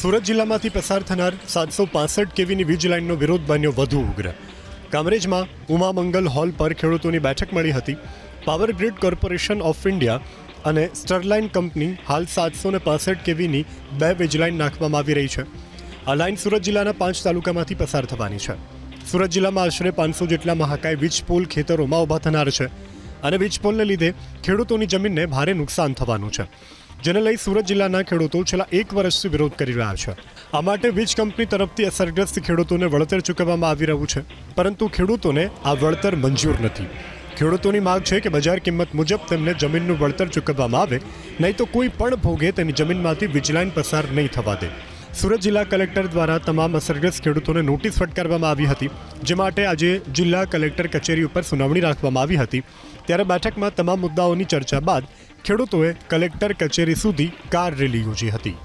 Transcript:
સુરત જિલ્લામાંથી પસાર થનાર 765 કેવીની વીજ લાઇનનો વિરોધ બન્યો વધુ ઉગ્ર. કામરેજમાં ઉમામંગલ હોલ પર ખેડૂતોની બેઠક મળી હતી. Power grid corporation of India અને સ્ટરલાઇન કંપની હાલ 765 કેવીની 2 વીજ લાઇન નાખવામાં આવી રહી છે. આ લાઇન સુરત જિલ્લાના 5 તાલુકામાંથી પસાર થવાની છે. સુરત જિલ્લામાં આશરે 500 જેટલા મહાકાય વીજ પોલ ખેતરોમાં ઊભા થનાર છે અને વીજ પોલને લીધે ખેડૂતોની જમીનને ભારે નુકસાન થવાનું છે, જેને લઈ સુરત જિલ્લાના ખેડૂતો છેલ્લા 1 વર્ષથી વિરોધ કરી રહ્યા છે. આ માટે વીજ કંપની તરફથી અસરગ્રસ્ત ખેડૂતોને વળતર ચૂકવવામાં આવી રહ્યું છે, પરંતુ ખેડૂતોને આ વળતર મંજૂર નથી. ખેડૂતોની માંગ છે કે બજાર કિંમત મુજબ તેમને જમીનનું વળતર ચૂકવવામાં આવે, નહીં તો કોઈ પણ ભોગે તેની જમીનમાંથી વીજ લાઇન પસાર નહીં થવા દે. સુરત જિલ્લા કલેક્ટર દ્વારા તમામ અસરગ્રસ્ત ખેડૂતોને નોટિસ ફટકારવામાં આવી હતી, જે માટે આજે જિલ્લા કલેક્ટર કચેરી ઉપર સુનાવણી રાખવામાં આવી હતી. ત્યારે બેઠકમાં તમામ મુદ્દાઓની ચર્ચા બાદ ખેડૂતોએ કલેક્ટર કચેરી સુધી કાર રેલી યોજી હતી.